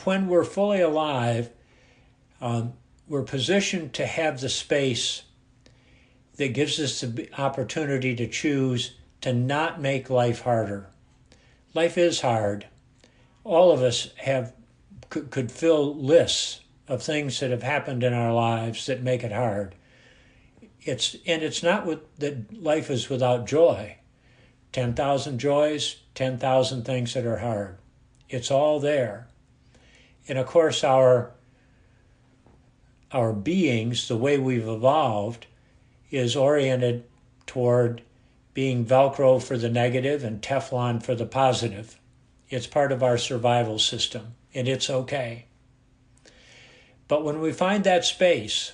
when we're fully alive, we're positioned to have the space that gives us the opportunity to choose to not make life harder. Life is hard. All of us could fill lists of things that have happened in our lives that make it hard. It's not that life is without joy. 10,000 joys, 10,000 things that are hard. It's all there. And of course, our beings, the way we've evolved, is oriented toward being Velcro for the negative and Teflon for the positive. It's part of our survival system, and it's okay. But when we find that space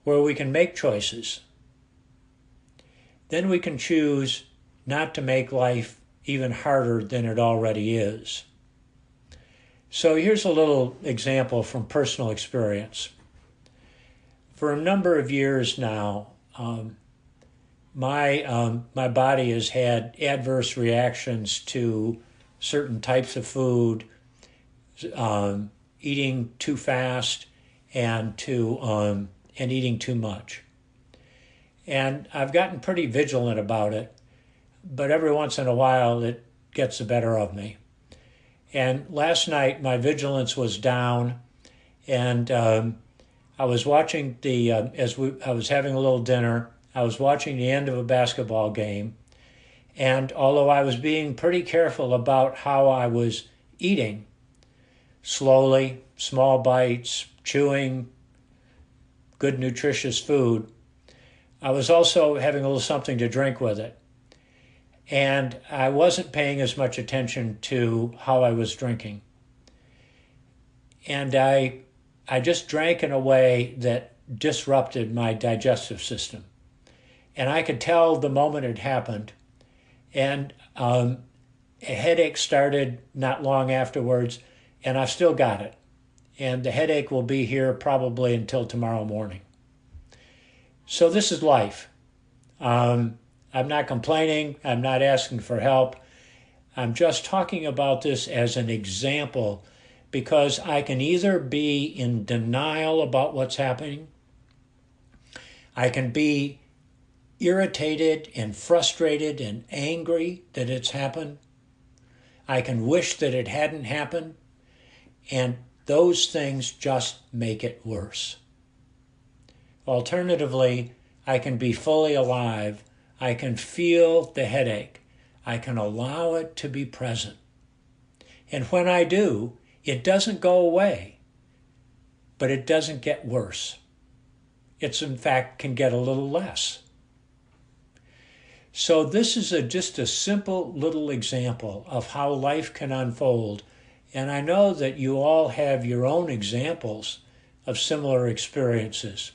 where we can make choices, then we can choose not to make life even harder than it already is. So here's a little example from personal experience. For a number of years now, my body has had adverse reactions to certain types of food, eating too fast, and eating too much. And I've gotten pretty vigilant about it, but every once in a while it gets the better of me. And last night my vigilance was down, and I was watching I was having a little dinner. I was watching the end of a basketball game, and although I was being pretty careful about how I was eating, slowly, small bites, chewing good nutritious food, I was also having a little something to drink with it. And I wasn't paying as much attention to how I was drinking. And I just drank in a way that disrupted my digestive system. And I could tell the moment it happened. And a headache started not long afterwards, and I've still got it. And the headache will be here probably until tomorrow morning. So this is life. I'm not complaining. I'm not asking for help. I'm just talking about this as an example, because I can either be in denial about what's happening, I can be irritated and frustrated and angry that it's happened, I can wish that it hadn't happened, and those things just make it worse. Alternatively, I can be fully alive. I can feel the headache. I can allow it to be present. And when I do, it doesn't go away, but it doesn't get worse. It's, in fact, can get a little less. So this is just a simple little example of how life can unfold. And I know that you all have your own examples of similar experiences.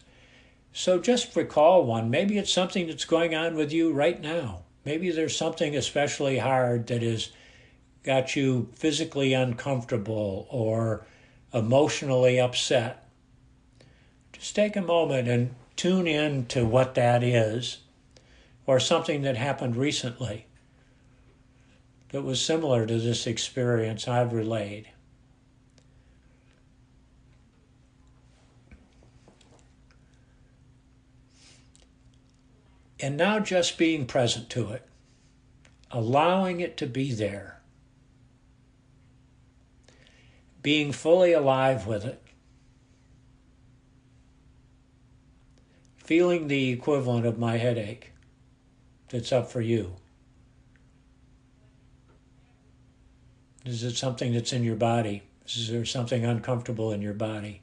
So just recall one. Maybe it's something that's going on with you right now. Maybe there's something especially hard that has got you physically uncomfortable or emotionally upset. Just take a moment and tune in to what that is, or something that happened recently that was similar to this experience I've relayed. And now just being present to it, allowing it to be there, being fully alive with it, feeling the equivalent of my headache that's up for you. Is it something that's in your body? Is there something uncomfortable in your body?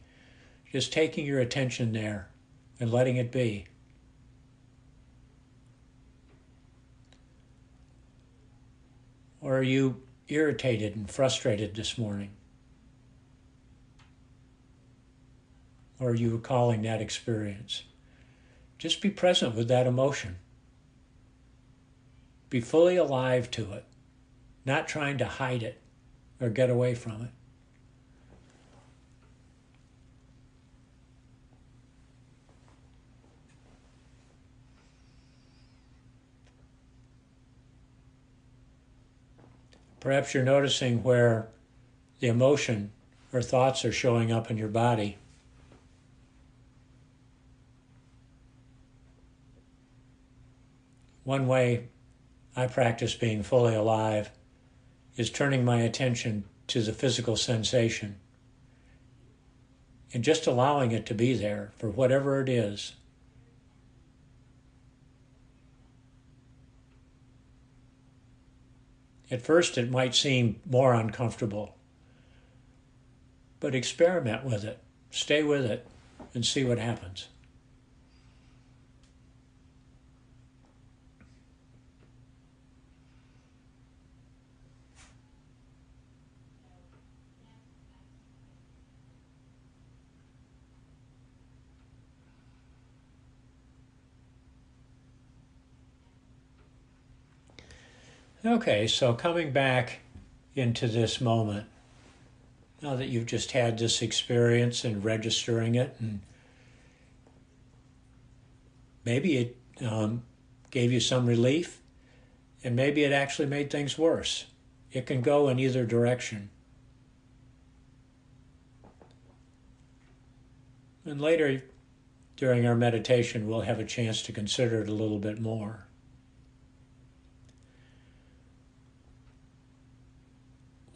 Just taking your attention there and letting it be. Or are you irritated and frustrated this morning? Or are you recalling that experience? Just be present with that emotion. Be fully alive to it, not trying to hide it or get away from it. Perhaps you're noticing where the emotion or thoughts are showing up in your body. One way I practice being fully alive is turning my attention to the physical sensation and just allowing it to be there for whatever it is. At first, it might seem more uncomfortable, but experiment with it, stay with it, and see what happens. Okay, so coming back into this moment, now that you've just had this experience and registering it, and maybe it gave you some relief, and maybe it actually made things worse. It can go in either direction. And later, during our meditation, we'll have a chance to consider it a little bit more.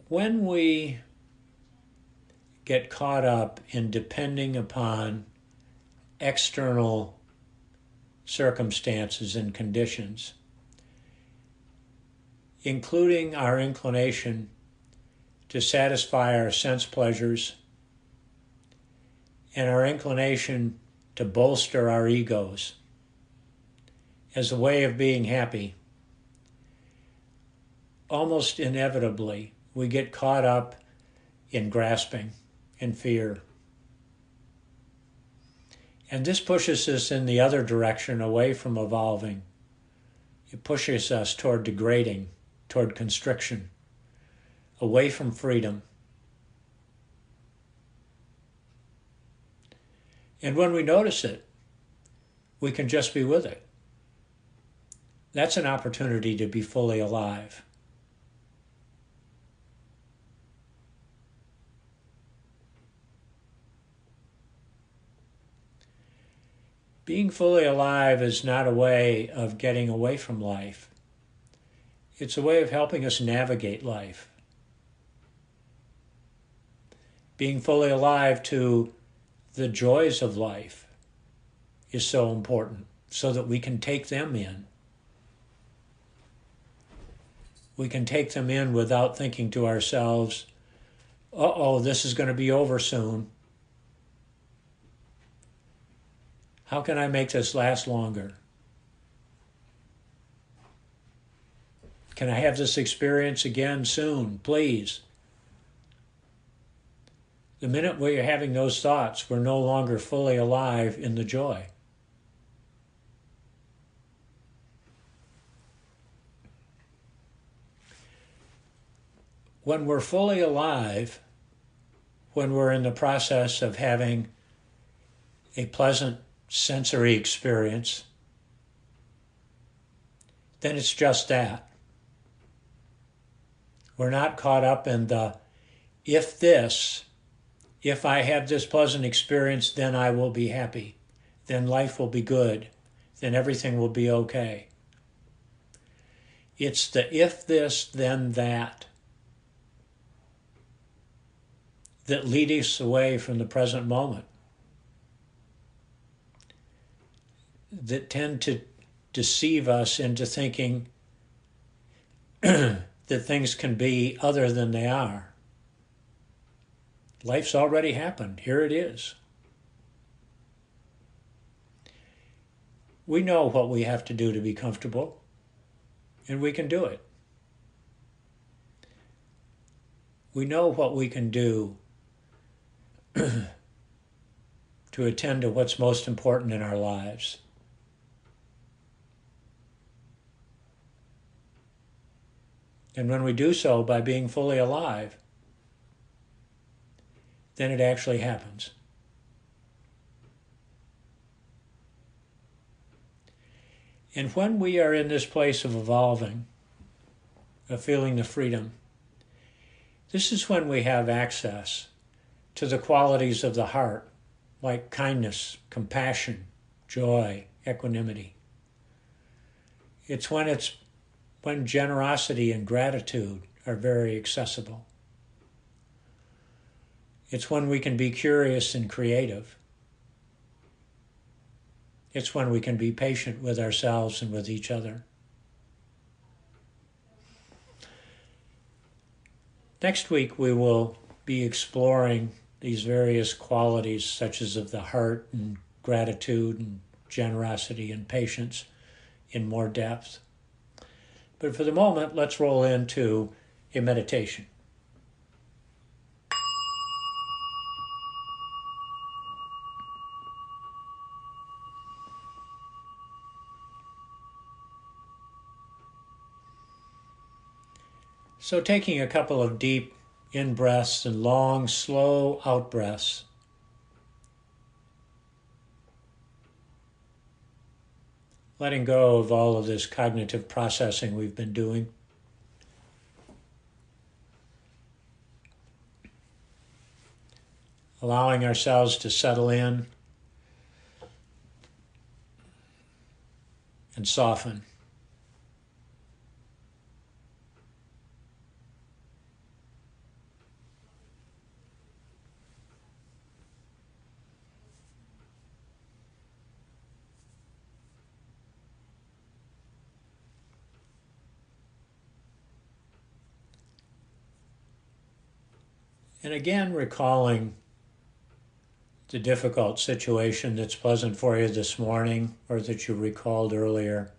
When we get caught up in depending upon external circumstances and conditions, including our inclination to satisfy our sense pleasures and our inclination to bolster our egos as a way of being happy, almost inevitably, we get caught up in grasping and fear. And this pushes us in the other direction, away from evolving. It pushes us toward degrading, toward constriction, away from freedom. And when we notice it, we can just be with it. That's an opportunity to be fully alive. Being fully alive is not a way of getting away from life. It's a way of helping us navigate life. Being fully alive to the joys of life is so important, so that we can take them in. We can take them in without thinking to ourselves, uh-oh, this is going to be over soon. How can I make this last longer? Can I have this experience again soon, please? The minute we're having those thoughts, we're no longer fully alive in the joy. When we're fully alive, when we're in the process of having a pleasant sensory experience, then it's just that. We're not caught up in the, if I have this pleasant experience, then I will be happy. Then life will be good. Then everything will be okay. It's the if this, then that lead us away from the present moment, that tend to deceive us into thinking that things can be other than they are. Life's already happened. Here it is. We know what we have to do to be comfortable, and we can do it. We know what we can do to attend to what's most important in our lives. And when we do so by being fully alive, then it actually happens. And when we are in this place of evolving, of feeling the freedom, This is when we have access to the qualities of the heart, like kindness, compassion, joy, equanimity. It's when generosity and gratitude are very accessible. It's when we can be curious and creative. It's when we can be patient with ourselves and with each other. Next week, we will be exploring these various qualities, such as of the heart and gratitude and generosity and patience, in more depth. But for the moment, let's roll into a meditation. So taking a couple of deep in-breaths and long, slow out-breaths. Letting go of all of this cognitive processing we've been doing. Allowing ourselves to settle in and soften. And again, recalling the difficult situation that's pleasant for you this morning or that you recalled earlier.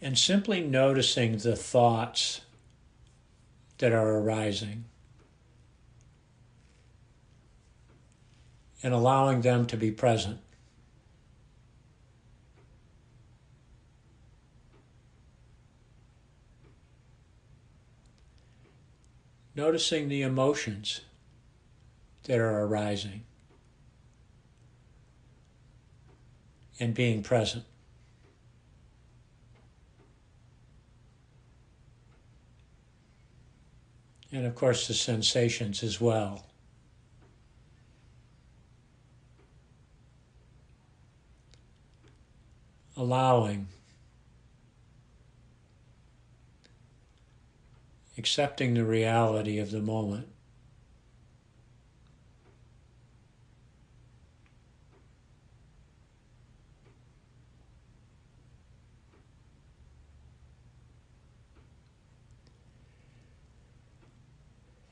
And simply noticing the thoughts that are arising and allowing them to be present. Noticing the emotions that are arising and being present. And of course the sensations as well. Allowing, accepting the reality of the moment.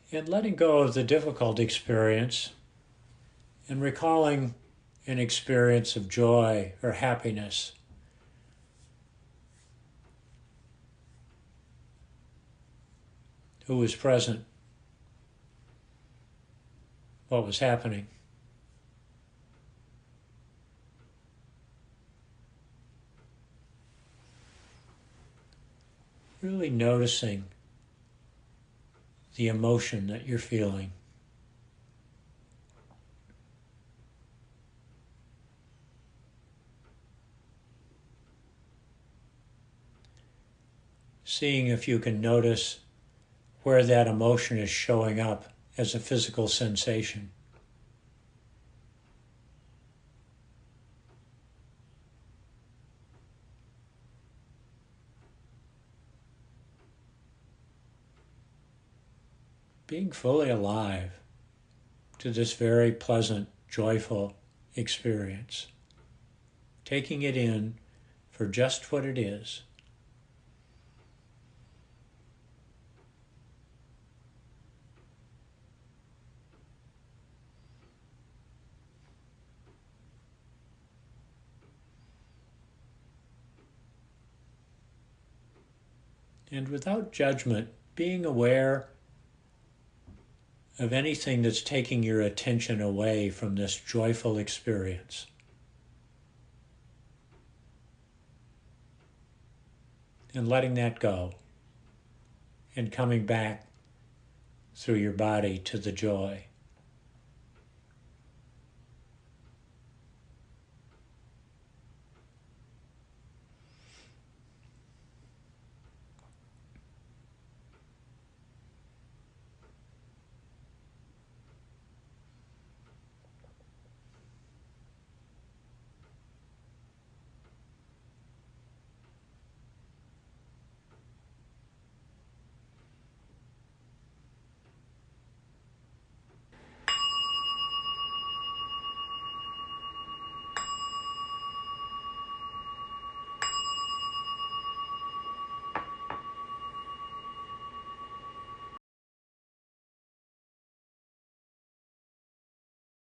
And letting go of the difficult experience and recalling an experience of joy or happiness. Who was present? What was happening? Really noticing the emotion that you're feeling. Seeing if you can notice where that emotion is showing up as a physical sensation. Being fully alive to this very pleasant, joyful experience. Taking it in for just what it is. And without judgment, being aware of anything that's taking your attention away from this joyful experience. And letting that go and coming back through your body to the joy.